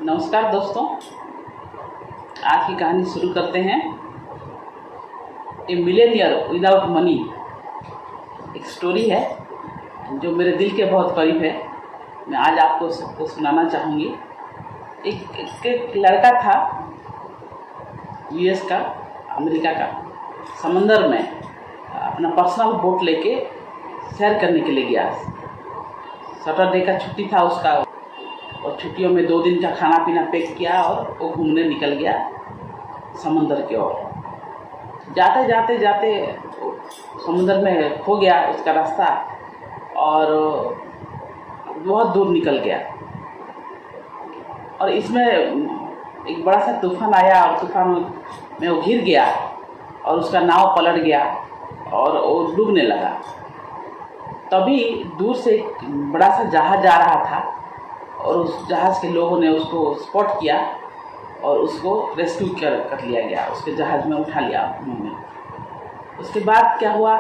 नमस्कार दोस्तों, आज की कहानी शुरू करते हैं। ए मिलेनियर विदाउट मनी एक स्टोरी है जो मेरे दिल के बहुत करीब है। मैं आज आपको सबको सुनाना चाहूँगी। एक लड़का था, यूएस का, अमेरिका का, समंदर में अपना पर्सनल बोट लेके सैर करने के लिए गया। सैटरडे का छुट्टी था उसका, और छुट्टियों में 2 दिन का खाना पीना पैक किया और वो घूमने निकल गया समुंदर की ओर। जाते जाते जाते समुंदर में खो गया उसका रास्ता और बहुत दूर निकल गया। और इसमें एक बड़ा सा तूफान आया और तूफान में वो घिर गया और उसका नाव पलट गया और वो डूबने लगा। तभी दूर से एक बड़ा सा जहाज जा रहा था और उस जहाज़ के लोगों ने उसको स्पॉट किया और उसको रेस्क्यू कर लिया गया, उसके जहाज़ में उठा लिया उन्होंने। उसके बाद क्या हुआ,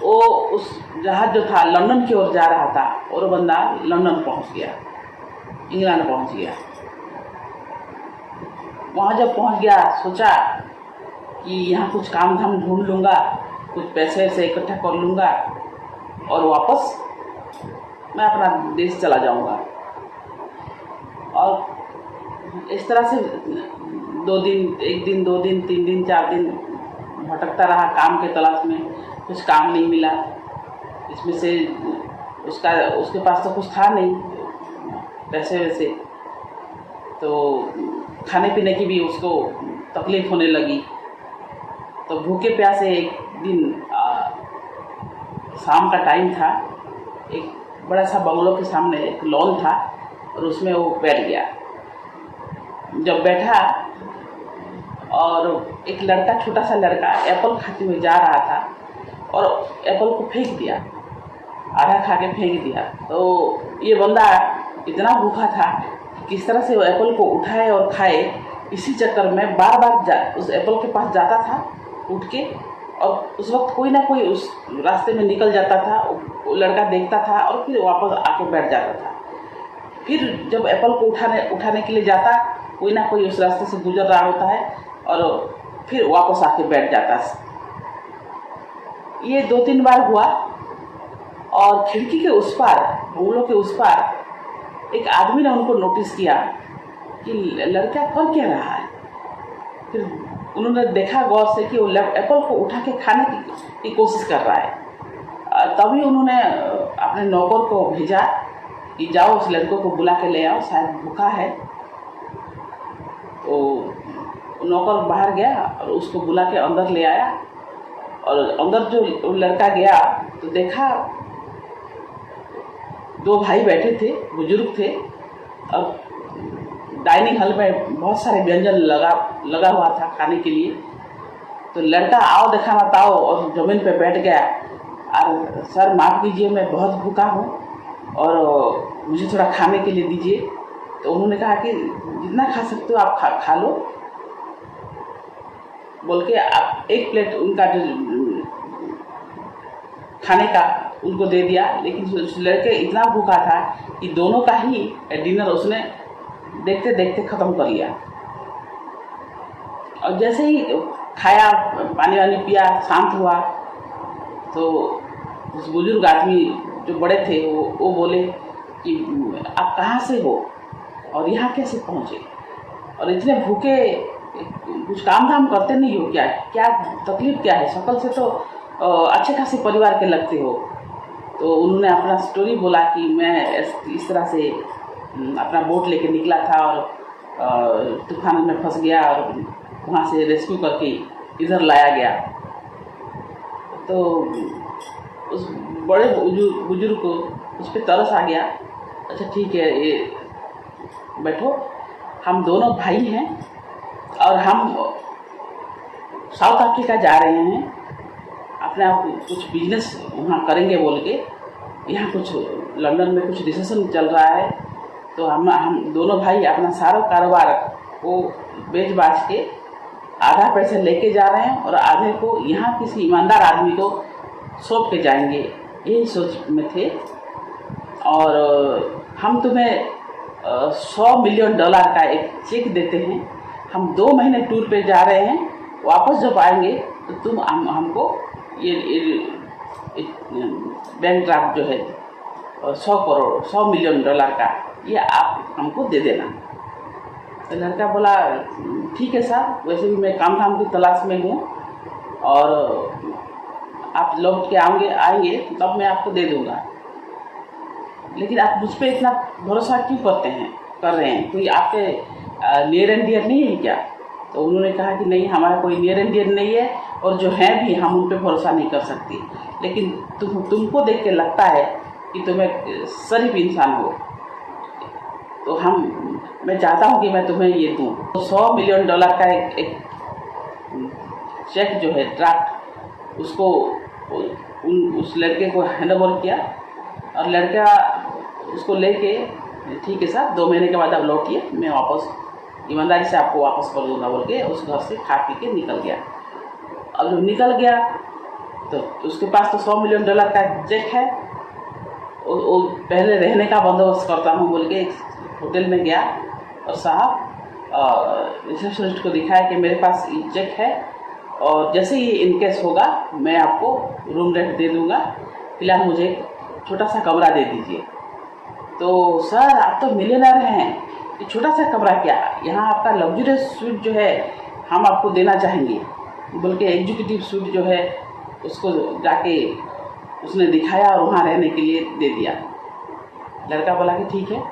वो उस जहाज़ जो था लंदन की ओर जा रहा था और वो बंदा लंदन पहुंच गया, इंग्लैंड पहुंच गया। वहाँ जब पहुंच गया सोचा कि यहाँ कुछ काम धाम ढूंढ लूँगा, कुछ पैसे वैसे इकट्ठा कर लूँगा और वापस मैं अपना देश चला जाऊंगा। और इस तरह से 2 दिन, 1 दिन, 2 दिन, 3 दिन, 4 दिन भटकता रहा काम के तलाश में। कुछ काम नहीं मिला। इसमें से उसके पास तो कुछ था नहीं पैसे वैसे, तो खाने पीने की भी उसको तकलीफ होने लगी। तो भूखे प्यासे एक दिन शाम का टाइम था, एक बड़ा सा बंगलों के सामने एक लॉन था और उसमें वो बैठ गया। जब बैठा और एक लड़का, छोटा सा लड़का एप्पल खाते हुए जा रहा था और एप्पल को फेंक दिया, आधा खा के फेंक दिया। तो ये बंदा इतना भूखा था कि किस तरह से वो एप्पल को उठाए और खाए, इसी चक्कर में बार बार उस एप्पल के पास जाता था उठ के, और उस वक्त कोई ना कोई उस रास्ते में निकल जाता था, वो लड़का देखता था और फिर वापस आके बैठ जाता था। फिर जब एप्पल को उठाने के लिए जाता, कोई ना कोई उस रास्ते से गुजर रहा होता है और फिर वापस आके बैठ जाता। ये 2-3 बार हुआ और खिड़की के उस पार, बंगलों के उस पार एक आदमी ने उनको नोटिस किया कि लड़का कर क्या रहा है। फिर उन्होंने देखा गौर से कि वो एप्पल को उठा के खाने की कोशिश कर रहा है। तभी उन्होंने अपने नौकर को भेजा कि जाओ उस लड़के को बुला के ले आओ, शायद भूखा है। तो नौकर बाहर गया और उसको बुला के अंदर ले आया। और अंदर जो लड़का गया तो देखा 2 भाई बैठे थे, बुजुर्ग थे, और डाइनिंग हॉल में बहुत सारे व्यंजन लगा हुआ था खाने के लिए। तो लड़का आओ देखा ना ताओ और ज़मीन पे बैठ गया और सर माफ़ कीजिए, मैं बहुत भूखा हूँ और मुझे थोड़ा खाने के लिए दीजिए। तो उन्होंने कहा कि जितना खा सकते हो आप खा लो, बोल के आप 1 प्लेट उनका जो खाने का उनको दे दिया। लेकिन उस लड़के इतना भूखा था कि दोनों का ही डिनर उसने देखते देखते ख़त्म कर लिया। और जैसे ही खाया, पानी वानी पिया, शांत हुआ, तो उस बुजुर्ग आदमी जो बड़े थे वो बोले कि आप कहाँ से हो और यहाँ कैसे पहुँचे, और इतने भूखे, कुछ काम धाम करते नहीं हो क्या, क्या तकलीफ क्या है, शक्ल से तो अच्छे खासे परिवार के लगते हो। तो उन्होंने अपना स्टोरी बोला कि मैं इस तरह से अपना बोट लेके निकला था और तूफान में फंस गया और वहाँ से रेस्क्यू करके इधर लाया गया। तो उस बड़े बुजुर्ग को उस पर तरस आ गया। अच्छा ठीक है, ये बैठो, हम दोनों भाई हैं और हम साउथ अफ्रीका जा रहे हैं, अपने आप कुछ बिजनेस वहाँ करेंगे बोल के। यहाँ कुछ लंदन में कुछ रिसेशन चल रहा है, तो हम दोनों भाई अपना सारा कारोबार को बेच बाच के आधा पैसे लेके जा रहे हैं और आधे को यहाँ किसी ईमानदार आदमी को सौंप के जाएंगे, यही सोच में थे। और हम तुम्हें $100 मिलियन का एक चेक देते हैं, हम 2 महीने टूर पे जा रहे हैं, वापस जब आएंगे तो तुम हमको ये बैंक ड्राफ्ट जो है $100 मिलियन का, ये आप हमको दे देना। तो लड़का बोला ठीक है साहब, वैसे भी मैं काम धाम की तलाश में हूँ और आप लौट के आएंगे तब मैं आपको दे दूँगा, लेकिन आप मुझ पर इतना भरोसा क्यों कर रहे हैं, कोई आपके नियर एंड डियर नहीं है क्या? तो उन्होंने कहा कि नहीं, हमारा कोई नियर एंड डियर नहीं है और जो है भी हम उन पर भरोसा नहीं कर सकती, लेकिन तुमको देख के लगता है कि तुम एक शरीफ इंसान हो, तो मैं चाहता हूँ कि मैं तुम्हें ये दूँ। तो $100 मिलियन का एक चेक जो है ड्राफ्ट, उसको उस लड़के को हैंड ओवर किया और लड़का उसको लेके ठीक है साहब 2 महीने के बाद आप लौटिए, मैं वापस ईमानदारी से आपको वापस कर दूँगा बोल के उस घर से खा पी के निकल गया। अब जब निकल गया तो उसके पास तो $100 मिलियन का चेक है, वो पहले रहने का बंदोबस्त करता हूँ बोल के एक होटल में गया और साहब रिसेप्शनिस्ट को दिखाया कि मेरे पास ये चेक है और जैसे ही इनकेस होगा मैं आपको रूम रेंट दे दूँगा, फिलहाल मुझे एक छोटा सा कमरा दे दीजिए। तो सर आप तो मिलियनर हैं, ये छोटा सा कमरा क्या, यहाँ आपका लग्जरियस स्वीट जो है हम आपको देना चाहेंगे बोल के एग्जीक्यूटिव स्वीट जो है उसको जाके उसने दिखाया और वहाँ रहने के लिए दे दिया। लड़का बोला कि ठीक है,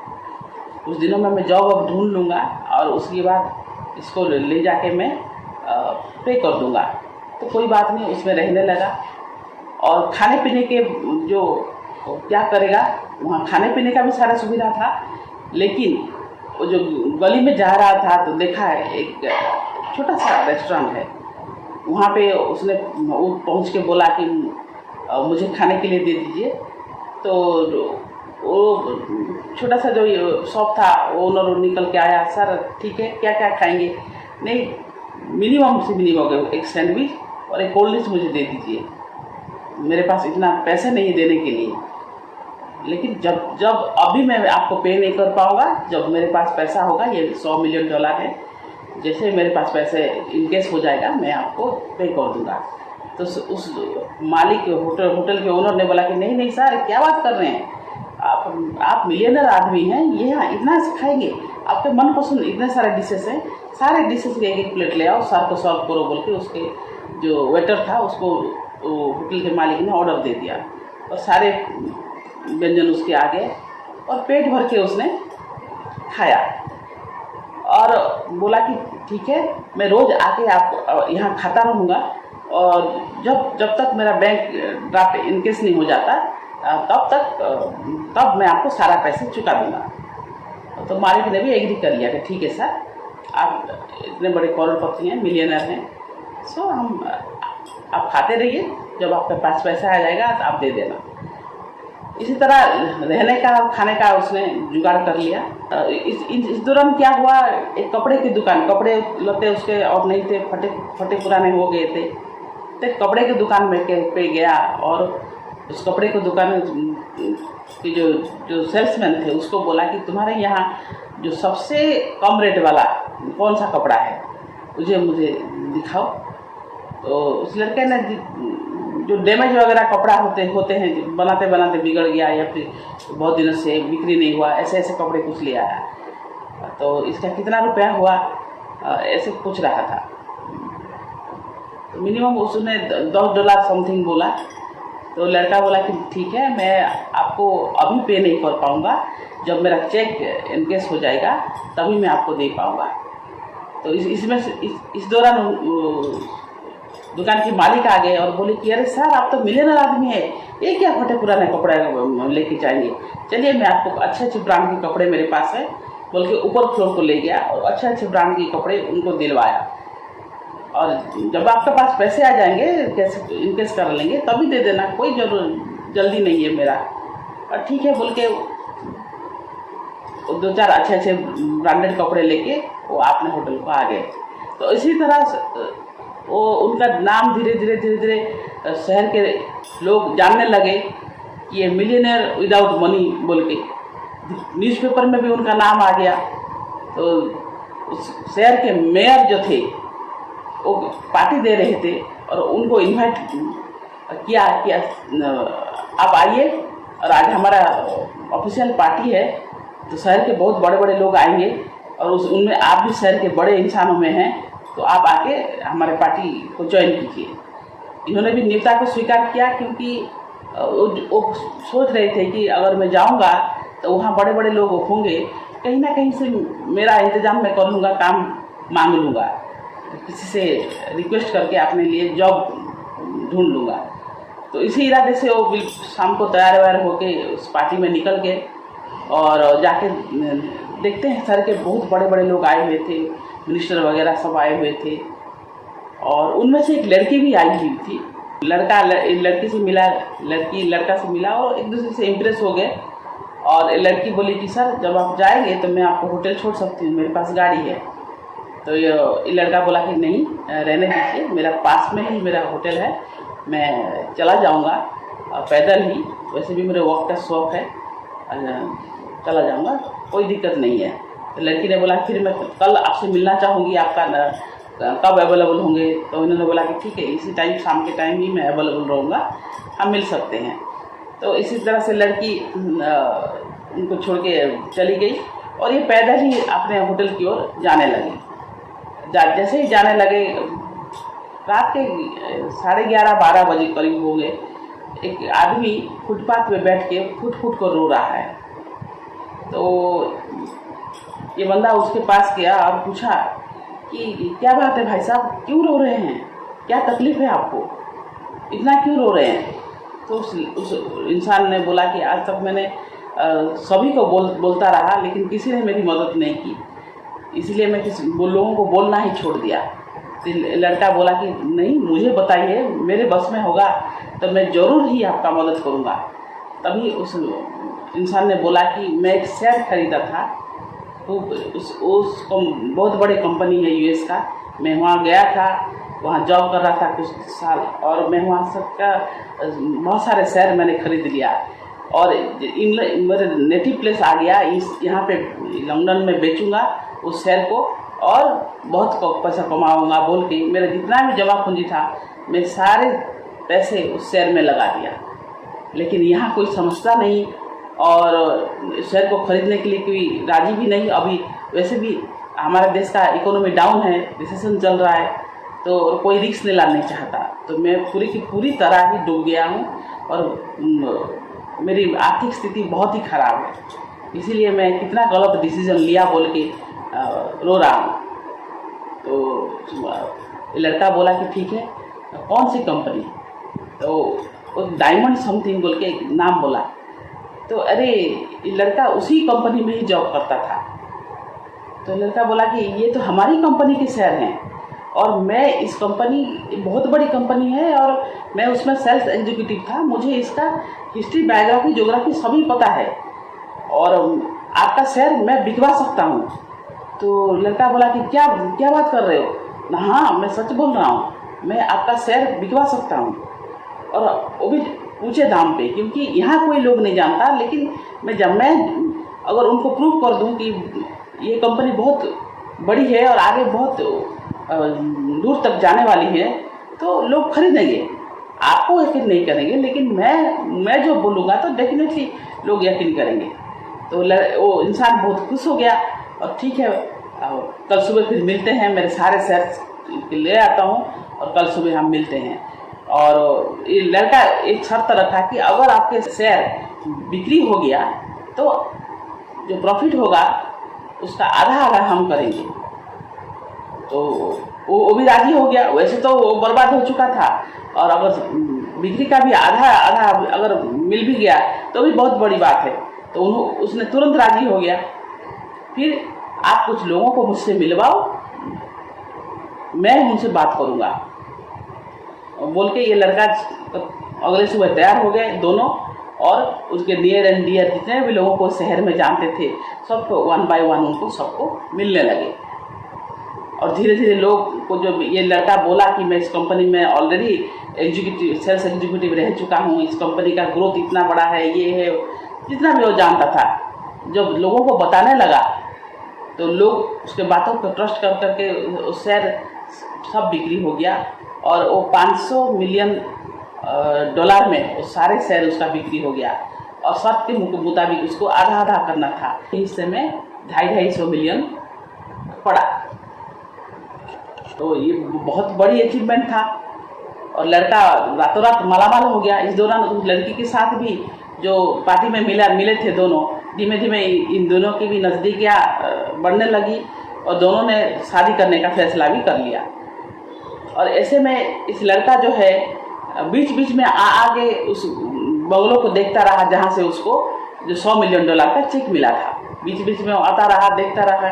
कुछ दिनों में मैं जॉब अब ढूंढ लूँगा और उसके बाद इसको ले जाके मैं पे कर दूँगा। तो कोई बात नहीं, उसमें रहने लगा और खाने पीने के जो क्या करेगा, वहाँ खाने पीने का भी सारा सुविधा था, लेकिन वो जो गली में जा रहा था तो देखा है एक छोटा सा रेस्टोरेंट है, वहाँ पे उसने वो पहुँच के बोला कि मुझे खाने के लिए दे दीजिए। तो वो छोटा सा जो शॉप था वो ओनर निकल के आया, सर ठीक है क्या क्या खाएंगे? नहीं, मिनिमम से मिनिमम एक सैंडविच और एक कोल्ड ड्रिंक्स मुझे दे दीजिए, मेरे पास इतना पैसे नहीं देने के लिए, लेकिन जब अभी मैं आपको पे नहीं कर पाऊँगा, जब मेरे पास पैसा होगा, ये $100 मिलियन है, जैसे मेरे पास पैसे इनकेस हो जाएगा मैं आपको पे कर दूँगा। तो उस मालिक होटल के ओनर ने बोला कि नहीं नहीं सर क्या बात कर रहे हैं, आप मिलियनर आदमी हैं, ये यहाँ इतना सिखाएंगे, आपके मनपसंद इतने सारे डिशेस हैं, सारे डिशेस के एक प्लेट ले आओ, सर को सर्व करो बोल के उसके जो वेटर था उसको होटल के मालिक ने ऑर्डर दे दिया और सारे व्यंजन उसके आगे और पेट भर के उसने खाया और बोला कि ठीक है मैं रोज़ आके आप यहाँ खाता रहूँगा और जब तक मेरा बैंक ड्राफ्ट इनकेस नहीं हो जाता तब मैं आपको सारा पैसे चुका दूँगा। तो मालिक ने भी एग्री कर लिया कि ठीक है सर, आप इतने बड़े करोड़पति हैं, मिलियनर हैं, सो आप खाते रहिए, जब आपके पास पैसा आ जाएगा तो आप दे देना। इसी तरह रहने का और खाने का उसने जुगाड़ कर लिया। इस दौरान क्या हुआ, एक कपड़े की दुकान, कपड़े लते उसके और नहीं थे, फटे पुराने हो गए थे, तो कपड़े की दुकान में पे गया और उस कपड़े की दुकान की जो सेल्समैन थे उसको बोला कि तुम्हारे यहाँ जो सबसे कम रेट वाला कौन सा कपड़ा है मुझे दिखाओ। तो उस लड़के ने जो डैमेज वगैरह कपड़ा होते हैं, बनाते बिगड़ गया या फिर बहुत दिनों से बिक्री नहीं हुआ, ऐसे कपड़े कुछ ले आया। तो इसका कितना रुपया हुआ ऐसे पूछ रहा था। तो मिनिमम उसने $10 समथिंग बोला। तो लड़का बोला कि ठीक है मैं आपको अभी पे नहीं कर पाऊँगा, जब मेरा चेक इनकेस हो जाएगा तभी मैं आपको दे पाऊँगा। तो इस दौरान दुकान के मालिक आ गए और बोले कि अरे सर आप तो मिलियनर आदमी है, ये क्या फटे पुराने कपड़े लेके जाएंगे, चलिए मैं आपको अच्छे ब्रांड के कपड़े मेरे पास है बोल के ऊपर फ्लोर को ले गया और अच्छे ब्रांड के कपड़े उनको दिलवाया। और जब आपके पास पैसे आ जाएंगे कैसे इनकेस कर लेंगे तभी दे देना, कोई जल्दी नहीं है मेरा। और ठीक है बोल के 2-4 अच्छे ब्रांडेड कपड़े लेके वो अपने होटल को आ गए। तो इसी तरह वो उनका नाम धीरे धीरे शहर के लोग जानने लगे कि ये मिलियनर विदाउट मनी बोल के, न्यूज़पेपर में भी उनका नाम आ गया। तो उस शहर के मेयर जो थे वो पार्टी दे रहे थे और उनको इनवाइट किया कि आप आइए और आज हमारा ऑफिशियल पार्टी है, तो शहर के बहुत बड़े बड़े लोग आएंगे और उनमें आप भी शहर के बड़े इंसानों में हैं, तो आप आके हमारे पार्टी को ज्वाइन कीजिए। इन्होंने भी न्योता को स्वीकार किया, क्योंकि वो सोच रहे थे कि अगर मैं जाऊंगा तो वहाँ बड़े बड़े लोग होंगे, कहीं ना कहीं से मेरा इंतज़ाम मैं कर लूँगा, काम मांग लूँगा, किसी से रिक्वेस्ट करके अपने लिए जॉब ढूंढ लूँगा। तो इसी इरादे से वो शाम को तैयार वैयार होके उस पार्टी में निकल गए और जाके देखते हैं शहर के बहुत बड़े बड़े लोग आए हुए थे, मिनिस्टर वगैरह सब आए हुए थे। और उनमें से एक लड़की भी आई हुई थी। लड़की से मिला, लड़की लड़का से मिला और एक दूसरे से इम्प्रेस हो गए। और लड़की बोली कि सर जब आप जाएंगे तो मैं आपको होटल छोड़ सकती हूँ, मेरे पास गाड़ी है। तो ये लड़का बोला कि नहीं, रहने दीजिए, मेरा पास में ही मेरा होटल है, मैं चला जाऊँगा पैदल ही, वैसे भी मेरे वक्त का शौक़ है, चला जाऊँगा, कोई दिक्कत नहीं है। तो लड़की ने बोला फिर मैं कल आपसे मिलना चाहूँगी, आपका कब अवेलेबल होंगे? तो इन्होंने बोला कि ठीक है, इसी टाइम शाम के टाइम ही मैं अवेलेबल रहूँगा, हम मिल सकते हैं। तो इसी तरह से लड़की उनको छोड़ के चली गई और ये पैदल ही अपने होटल की ओर जाने लगी। जैसे ही जाने लगे, रात के 11:30-12 बजे करीब हो गए, एक आदमी फुटपाथ पे बैठ के फुट फुट कर रो रहा है। तो ये बंदा उसके पास गया और पूछा कि क्या बात है भाई साहब, क्यों रो रहे हैं, क्या तकलीफ़ है आपको, इतना क्यों रो रहे हैं? तो उस इंसान ने बोला कि आज तक मैंने सभी को बोलता रहा, लेकिन किसी ने मेरी मदद नहीं की, इसलिए मैं लोगों को बोलना ही छोड़ दिया। तो लड़का बोला कि नहीं, मुझे बताइए, मेरे बस में होगा तो मैं ज़रूर ही आपका मदद करूँगा। तभी उस इंसान ने बोला कि मैं एक शेयर खरीदा था, तो उस बहुत बड़ी कंपनी है यूएस का, मैं वहाँ गया था, वहाँ जॉब कर रहा था कुछ साल, और मैं वहाँ सबका बहुत सारे शेयर मैंने खरीद लिया और मेरे नेटिव प्लेस आ गया, यहाँ पे लंदन में बेचूंगा उस शेयर को और बहुत पैसा कमाऊंगा बोल के मेरा जितना भी जमा पूंजी था मैं सारे पैसे उस शेयर में लगा दिया। लेकिन यहाँ कोई समझता नहीं और शेयर को खरीदने के लिए कोई राजी भी नहीं। अभी वैसे भी हमारे देश का इकोनॉमी डाउन है, रिसेशन चल रहा है, तो कोई रिस्क नहीं लाना चाहता। तो मैं पूरी की पूरी तरह ही डूब गया हूँ और मेरी आर्थिक स्थिति बहुत ही ख़राब है, इसीलिए मैं कितना गलत डिसीजन लिया बोल के रो रहा हूँ। तो लड़का बोला कि ठीक है, कौन सी कंपनी? तो वो डायमंड समथिंग बोल के एक नाम बोला। तो अरे लड़का उसी कंपनी में ही जॉब करता था। तो लड़का बोला कि ये तो हमारी कंपनी के शेयर हैं और मैं इस कंपनी, बहुत बड़ी कंपनी है और मैं उसमें सेल्स एग्जीक्यूटिव था, मुझे इसका हिस्ट्री, बायोग्राफी, ज्योग्राफी सभी पता है और आपका शेयर मैं बिकवा सकता हूँ। तो लड़का बोला कि क्या बात कर रहे हो? हाँ, मैं सच बोल रहा हूँ, मैं आपका शेयर बिकवा सकता हूँ और वो भी ऊँचे दाम पे, क्योंकि यहाँ कोई लोग नहीं जानता। लेकिन मैं अगर उनको प्रूव कर दूँ कि ये कंपनी बहुत बड़ी है और आगे बहुत दूर तक जाने वाली है, तो लोग खरीदेंगे। आपको यकीन नहीं करेंगे, लेकिन मैं जो बोलूँगा तो डेफिनेटली लोग यकीन करेंगे। तो वो इंसान बहुत खुश हो गया और ठीक है, कल सुबह फिर मिलते हैं, मेरे सारे शेयर ले आता हूँ और कल सुबह हम मिलते हैं। और ये लड़का एक शर्त रखा कि अगर आपके शेयर बिक्री हो गया तो जो प्रॉफिट होगा उसका आधा हम करेंगे। तो वो भी राजी हो गया। वैसे तो वो बर्बाद हो चुका था और अगर बिक्री का भी आधा अगर मिल भी गया तो भी बहुत बड़ी बात है। तो उसने तुरंत राजी हो गया। फिर आप कुछ लोगों को मुझसे मिलवाओ, मैं उनसे बात करूँगा बोल के ये लड़का अगले सुबह तैयार हो गए दोनों, और उसके नियर एंड डियर जितने भी लोगों को शहर में जानते थे सबको वन बाय वन उनको सबको मिलने लगे। और धीरे धीरे लोग को, जो ये लड़का बोला कि मैं इस कंपनी में ऑलरेडी सेल्स एग्जीक्यूटिव रह चुका हूँ, इस कंपनी का ग्रोथ इतना बड़ा है, ये है, जितना भी वो जानता था, जब लोगों को बताने लगा तो लोग उसके बातों पर ट्रस्ट कर करके उस शेयर सब बिक्री हो गया और वो 500 मिलियन डॉलर में वो सारे शेयर उसका बिक्री हो गया और शर्त के मुताबिक उसको आधा आधा करना था। हिस्से में 250 मिलियन पड़ा। तो ये बहुत बड़ी अचीवमेंट था और लड़का रातों रात मालामाल हो गया। इस दौरान उस लड़की के साथ भी जो पार्टी में मिले थे दोनों, धीमे धीमे इन दोनों की भी नज़दीकियाँ बढ़ने लगी और दोनों ने शादी करने का फैसला भी कर लिया। और ऐसे में इस लड़का जो है बीच बीच में आगे उस बंगलों को देखता रहा जहाँ से उसको जो 100 मिलियन डॉलर का चेक मिला था। बीच बीच में आता रहा, देखता रहा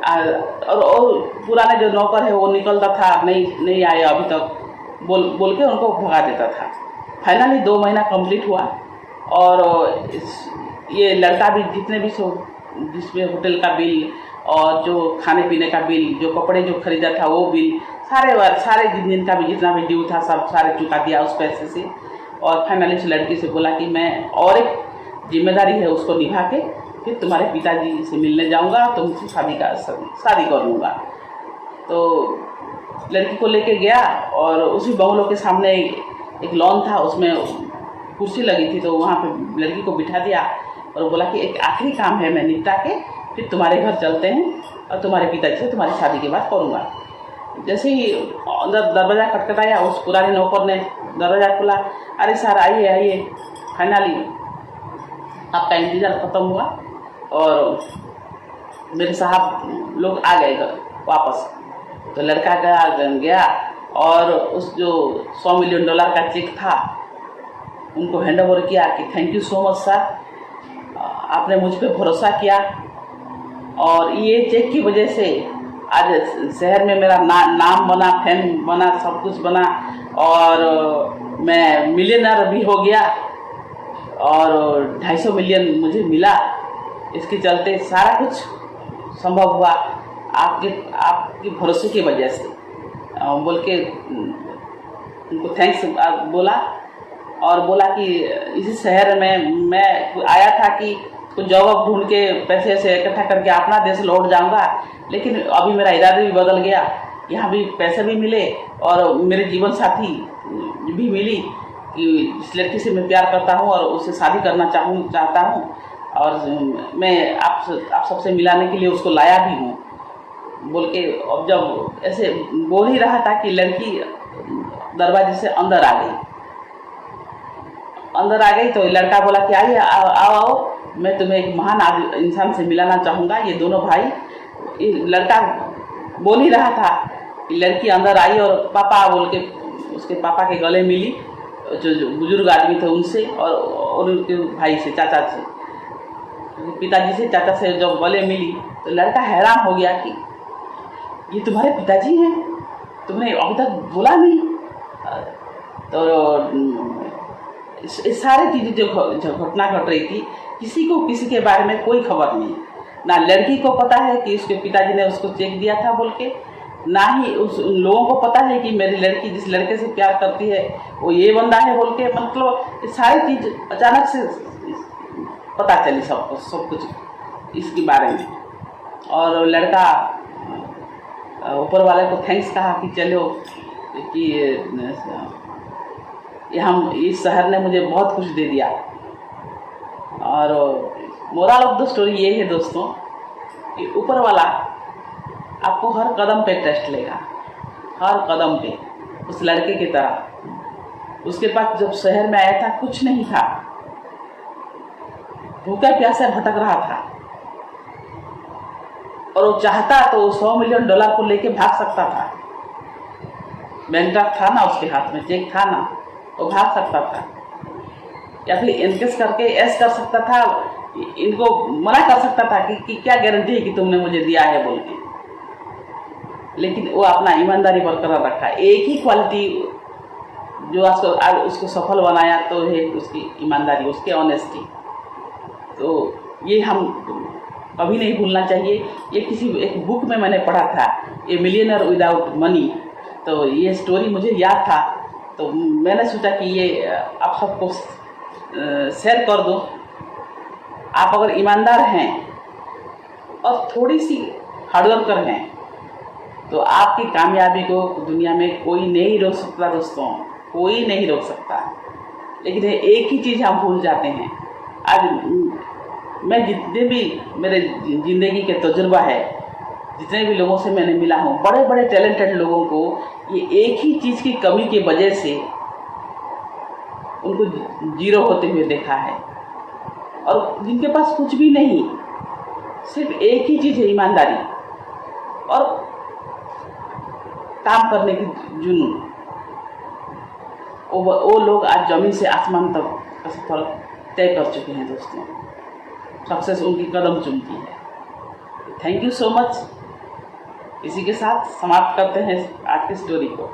और पुराने जो नौकर है वो निकलता था, नहीं आए अभी तक बोल के उनको भगा देता था। फाइनली 2 महीना कंप्लीट हुआ और ये लड़का भी जितने भी जिसमें होटल का बिल और जो खाने पीने का बिल, जो कपड़े जो खरीदा था वो बिल, सारे दिन का भी जितना भी ड्यू था सब सारे चुका दिया उस पैसे से। और फाइनली उस लड़की से बोला कि मैं और एक जिम्मेदारी है उसको निभा के फिर तुम्हारे पिताजी से मिलने जाऊंगा, तुमसे शादी कर लूँगा। तो लड़की को लेके गया और उसी बंगलों के सामने एक लॉन था, उसमें कुर्सी लगी थी तो वहाँ पे लड़की को बिठा दिया और बोला कि एक आखिरी काम है, मैं निपटा के फिर तुम्हारे घर चलते हैं और तुम्हारे पिताजी से तुम्हारी शादी के बाद करूँगा। जैसे ही अंदर दरवाज़ा खटखटाया उस पुराने नौकर ने दरवाज़ा खोला, अरे सर आइए। फाइनली आपका इंतज़ार ख़त्म हुआ और मेरे साहब लोग आ गए घर वापस। तो लड़का गया और उस जो 100 मिलियन डॉलर का चेक था उनको हैंड ओवर किया कि thank you so much sir, आपने मुझ पर भरोसा किया और ये चेक की वजह से आज शहर में मेरा नाम बना, फेम बना, सब कुछ बना और मैं मिलियनर भी हो गया और 250 मिलियन मुझे मिला। इसके चलते सारा कुछ संभव हुआ आपके भरोसे की वजह से बोल के उनको थैंक्स बोला और बोला कि इसी शहर में मैं आया था कि कुछ जॉब ढूंढ के पैसे से इकट्ठा करके अपना देश लौट जाऊंगा, लेकिन अभी मेरा इरादा भी बदल गया। यहाँ भी पैसे भी मिले और मेरे जीवन साथी भी मिली कि इस लड़की से मैं प्यार करता हूँ और उससे शादी करना चाहता हूँ और मैं आप सबसे मिलाने के लिए उसको लाया भी हूँ बोल के। अब जब ऐसे बोल ही रहा था कि लड़की दरवाजे से अंदर आ गई तो लड़का बोला कि आइए आओ, मैं तुम्हें एक महान इंसान से मिलाना चाहूँगा। ये दोनों भाई, लड़का बोल ही रहा था कि लड़की अंदर आई और पापा बोल के उसके पापा के गले मिली, जो बुजुर्ग आदमी थे उनसे और उनके भाई से, चाचा से, पिताजी से, चाचा से जब गले मिली तो लड़का हैरान हो गया कि ये तुम्हारे पिताजी हैं, तुमने अभी तक बोला नहीं। तो इस सारी चीज़ें जो घटना घट रही थी, किसी को किसी के बारे में कोई खबर नहीं, ना लड़की को पता है कि उसके पिताजी ने उसको चेक दिया था बोल के, ना ही उन लोगों को पता है कि मेरी लड़की जिस लड़के से प्यार करती है वो ये बंदा है बोल के। मतलब ये सारी चीज़ अचानक से पता चली सब कुछ इसके बारे में। और लड़का ऊपर वाले को थैंक्स कहा कि चलो कि इस शहर ने मुझे बहुत कुछ दे दिया। और मोरल ऑफ द स्टोरी ये है दोस्तों कि ऊपर वाला आपको हर कदम पे टेस्ट लेगा, हर कदम पे। उस लड़के की तरह उसके पास जब शहर में आया था कुछ नहीं था, भूखा प्यासा भटक रहा था और वो चाहता तो 100 मिलियन डॉलर को लेके भाग सकता था। बैंक ड्राफ्ट था ना उसके हाथ में, चेक था ना, वो भाग सकता था या फिर इनकेस करके ऐस कर सकता था, इनको मना कर सकता था कि क्या गारंटी है कि तुमने मुझे दिया है बोल के। लेकिन वो अपना ईमानदारी बरकरार रखा। एक ही क्वालिटी जो आज उसको सफल बनाया तो है उसकी ईमानदारी, उसकी ऑनेस्टी। तो ये हम कभी नहीं भूलना चाहिए। ये एक बुक में मैंने पढ़ा था, ए मिलियनर विदाउट मनी। तो ये स्टोरी मुझे याद था तो मैंने सोचा कि ये आप सबको शेयर कर दूं। आप अगर ईमानदार हैं और थोड़ी सी हार्डवर्कर हैं तो आपकी कामयाबी को दुनिया में कोई नहीं रोक सकता दोस्तों, कोई नहीं रोक सकता। लेकिन एक ही चीज़ हम भूल जाते हैं। आज मैं जितने भी मेरे ज़िंदगी के तजुर्बा है, जितने भी लोगों से मैंने मिला हूँ, बड़े बड़े टैलेंटेड लोगों को ये एक ही चीज़ की कमी की वजह से उनको जीरो होते हुए देखा है। और जिनके पास कुछ भी नहीं, सिर्फ एक ही चीज़ है, ईमानदारी और काम करने की जुनून, वो लोग आज ज़मीन से आसमान तक का सफर तय कर चुके हैं दोस्तों। सक्सेस उनकी कदम चुमती है। Thank you so much. इसी के साथ समाप्त करते हैं आज की स्टोरी को।